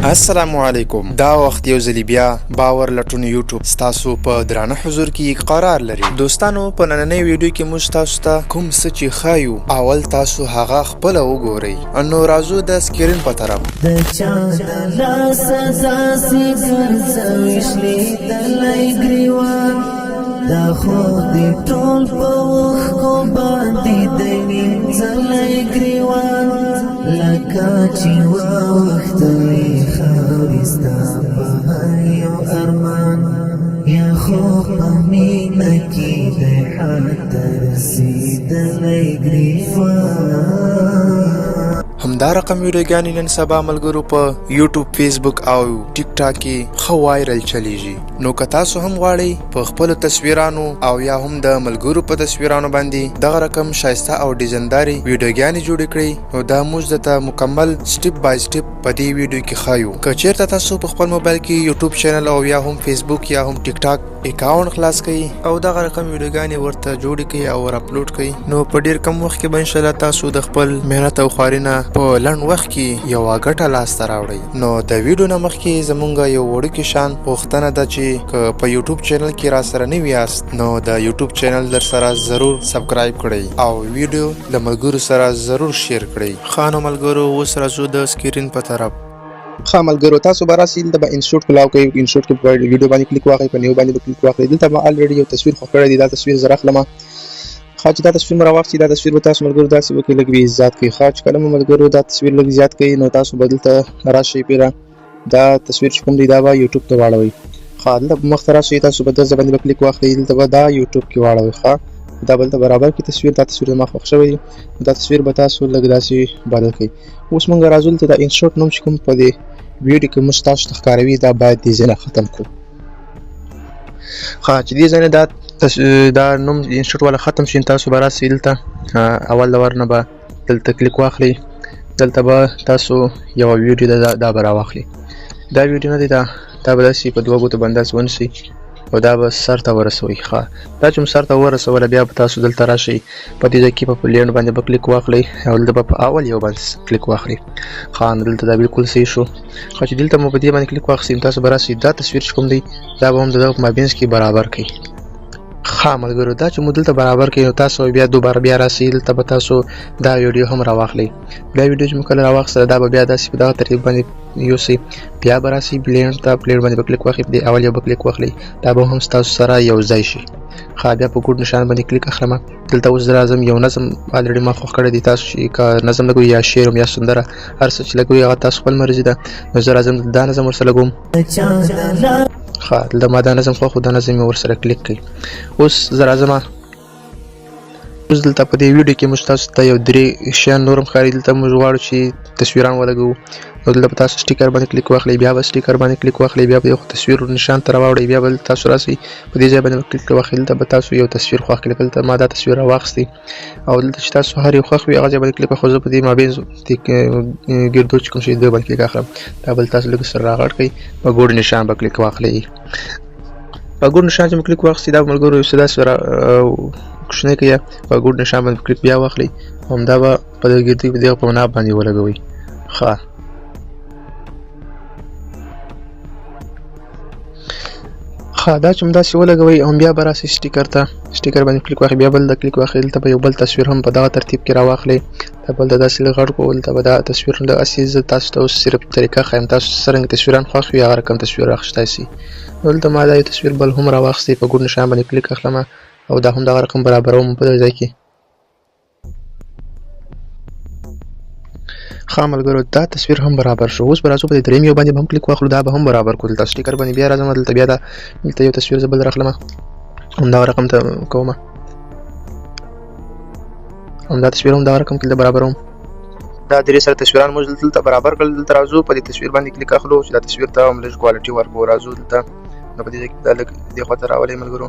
السلام علیکم. دا وخت یو ځلی بیا باور لټون یوټیوب ستاسو په درانه حضور کې قرار لري. دوستانو په نننۍ ویډیو کې موږ تاسو ته کوم څه چې ښایو اول تاسو هغه خپله وګورئ. نو راځو د سکرین په طرف. د چا د لاسه داسې ګرځوي شلېدلی ګریوان دا خو دې ټول په اوښکو باندې د وینځلی ګریوان لکه چې واوښتلې خاورې ستا په هر یو ارمان یا خو په مینه کې د حد ته رسېدلی ګریوان. همدا رقم ویډیوګانې نن سبا ملګرو په یوټیوب، فیسبوک او ټیک ټاک کې ښه وایرل چلیږي. نو که تاسو هم غواړئ په خپلو تصویرانو او یا هم د ملګرو په تصویرانو باندې دغه رقم ښایسته او ډیزایندارې ویډیوګانې جوړې کړئ، نو دا موږ درته مکمل سټپ بای سټپ په دې ویډیو کې ښایو. که چیرته تاسو په خپل موبایل کې یوټیوب چینل او یا هم فیسبوک یا هم ټیک ټاک اکاونټ خلاص کړئ او دغه رقم ویډیوګانې ورته جوړې کړئ او ور اپلوډ کړئ، نو په ډیر کم وخت کې به انشاءالله تاسو د خپل مهنت او خواري نه په لنډ وخت کې یوه ګټه لاسته راوړئ. نو د ویډیو نه مخکې زمونږ یو وړوکی شان غوښتنه ده چې که په یوټیوب چینل کې را سره نوي یاست نو د یوټیوب چینل در سره ضرور سبسکرایب کړئ او ویډیو له ملګرو سره ضرور شیر کړئ. ښه نو ملګرو اوس راځو د سکرین په طرف. ښه ملګرو تاسو به راسئ دلته به انسټوټ کلاو کوئ. انسټوټ کې په ویډیو باندې کلیک واخلئ، په نیو باندې به کلیک واخلئ. دلته به الریډي یو تصویر خوښ کړی دی، دا تصویر زه راخلم. ښه چې دا تصویر مو راواخلئ، دا تصویر به تاسو ملګرو داسې وکړئ لږ به زیات کړئ. ښه چې کله مو ملګرو دا تصویر لږ زیات کړئ نو تاسو به دلته راشئ پیره دا تصویر چې کوم دی دا به یوټیوب ته واړوئ. ښه دلته مخ ته راشئ، تاسو به دلته باندې به کلیک واخلئ، دلته به دا یوټیوب کې واړوئ. ښه دا به دلته برابر کړئ تصویر، دا تصویر زما خوښ شوی دی، دا تصویر به تاسو لږ داسې بدل کړئ. اوس موږ راځو دلته د انسټوټ نوم چې کوم په دې ویډیو کې موږ تاسو ته ښکاروي دا باید دې ځای نه ختم کړو. ښه چې دې ځای نه دا نوم انسټوټ والا ختم شي، تاسو به راسئ دلته اول د ور نه به دلته کلیک واخلئ، دلته به تاسو یوه ویډیو دا به راواخلئ. دا ویډیو نه دی دا به داسې په دوه ګوتو باندې داسې ونیسئ او دا به سر ته ورسوئ. ښه دا چې مو سر ته ورسوله بیا به تاسو دلته راشئ، په دې ځای کې په پلینډ باندې به کلیک واخلئ او دلته به په اول یو باندې کلیک واخلئ. ښه نو دلته دا بالکل صحیح شو. ښه چې دلته مو په دې باندې کلیک واخیستئ نو تاسو به راسئ دا تصویر چې کوم دی دا به هم د دغه په مابینځ کې برابر کړئ. ښه ملګرو دا چې مو دلته برابر کړئ نو تاسو بیا دوباره بیا راسئ، دلته به تاسو دا ویډیو هم راواخلئ. دا ویډیو چې مو کله راواخیستله دا به بیا داسې په دغه ترتیب باندې یوسئ، بیا به راسئ پلینډ ته، پلینډ باندې به کلیک واخلئ، په دې اول یو به کلیک واخلئ، دا به هم ستاسو سره یو ځای شي. ښه بیا په ګوډ نشان باندې کلیک اخلم. دلته اوس زه راځم یو نظم الریډي ما خوښ کړی دی، تاسو چې که نظم لګوئ یا شعر یا سندره هر څه چې لګوئ هغه تاسو خپل مرضي ده. نو زه راځم دا نظم ورسره لګوم. ښه دلته ما دا نظم خوښ و، دا نظم یې ورسره کلیک کړئ. اوس زه راځم اوس دلته په دې ویډیو کې موږ تاسو ته یو درې شیان نور هم ښکاري. دلته موږ غواړو چې تصویران ولګوو نو دلته به تاسو سټیکر باندې کلیک واخلئ، بیا به سټیکر باندې کلیک واخلئ، بیا به یو تصویر نشان ته راواړئ، بیا به تاسو راسئ په دې ځای باندې کلیک واخلئ، دلته به تاسو یو تصویر خوښ کړئ. دلته ما دا تصویر راواخیستی او دلته چې تاسو هر یو خوښ وي هغه ځای باندې کلیک واخلئ. زه په دې مابینځ ګردو چې کوم شی دی باندې کلیک اخلم، دا به تاسو لږ سره راغړ کړئ، په ګوډ نشان به کلیک واخلئ. په ګوډ نشان چې مو کلیک واخیستئ دا به ملګرو یو څه داسې کوچنی کړئ، په ګوډ نشان باندې کلیک بیا واخلئ، همدا به په دغه ګردۍ په دغه په ناب باندې ولګوئ. ښه دا چې همداسې ولګوئ او بیا به راسئ سټیکر ته، سټیکر باندې کلیک واخلئ، بیا بل د کلیک واخلئ، دلته به یو بل تصویر هم په دغه ترتیب کې راواخلئ، دا بل د داسې لږ غټ کړو، دلته به دا تصویر داسې زه تاسو ته اوس صرف طریقه ښیم، تاسو څرنګه تصویران خوښ وي هغه رقم تصویر اخیستی سئ. نو دلته ما دا یو تصویر بل هم راواخیستی، په ګوډ نشان باندې کلیک اخلم او دا هم دغه رقم برابروم په دغه ځای کې. ښه ملګرو دا تصویر هم برابر شو. اوس به راځو په دې درېیم یو باندې به هم کلیک واخلو، دا به هم برابر کړو. دلته سټیکر باندې بیا راځم، دلته بیا دلته یو تصویر زه بل راخلم، همدغه رقم ته کوم، همدا تصویر هم دغه رقم کې برابروم. دا درې سره تصویران موږ دلته برابر کړل. دلته راځو په دې تصویر باندې کلیک اخلو چې دا تصویر ته هم لږ کوالټي ورکړو. راځو دلته نو په دې ځای کې دا لږ دې خوا ته راولئ ملګرو،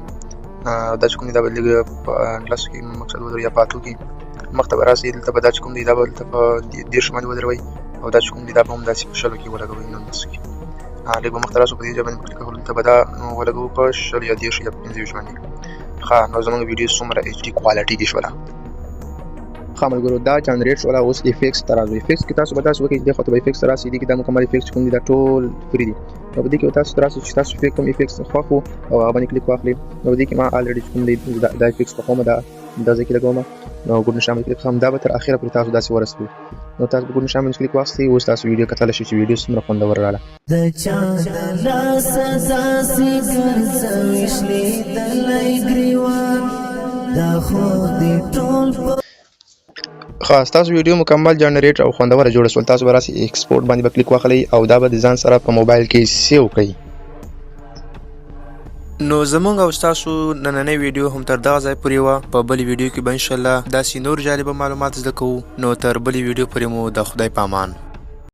دا چې کوم دی دا به لږ په انډلسو کې مقصد ودروي یا په اتو کې مخ ته به راسئ، دلته به دا چې کوم دی دا به دلته په 10 باندې ودروئ او دا چې کوم دی دا به هم داسې په 10 کې ولګوئ. نو داسې کې لږ به مخ ته راسو، په دې ځای باندې کلیک اخلو، دلته به دا ولګوو په 10 یا 10 یا 15 باندې. ښه نو زموږ ویډیو څومره HD کوالټي کې شوله. ښه ملګرو دا جنریټ شوله اوس افیکس ته راځو افیکس کې تاسو به داسې وکړئ چې دې خواته به افیکس راسي دې کې دا مکمل افیکس کوم دي دا ټول فری دي نو په دې کې تاسو راسي چې تاسو کوم افیکس خوښ وو او هغه باندې کلیک واخلئ نو دې کې ما الریډي کوم دی دا افیکس خوښوم دا ځای کې لګوم نو ګورنر شامل کلیک کوم دا به تر اخره پورې تاسو داسې ورسوي نو تاسو به ګورنر شامل کلیک واخلئ اوس تاسو ویډیو کتلی شئ چې ویډیو څومره خوندور راغله د چا د لاسه داسې ګرځوي شلېدلی ګریوان دا خو دې ټول په خاص تاسو ویډیو مکمل جنریټ او خوندوره جوړه شول تاسو به راسي ایکسپورټ باندې به کلیک واخلئ او دا به د ځان سره په موبایل کې سیو کړئ نو زمونږ او تاسو نننۍ ویډیو هم تر دغه ځای پورې وه په بلې ویډیو کې به انشاءالله داسې نور جالبه معلومات زده کوو نو تر بلې ویډیو پورې مو د خدای په امان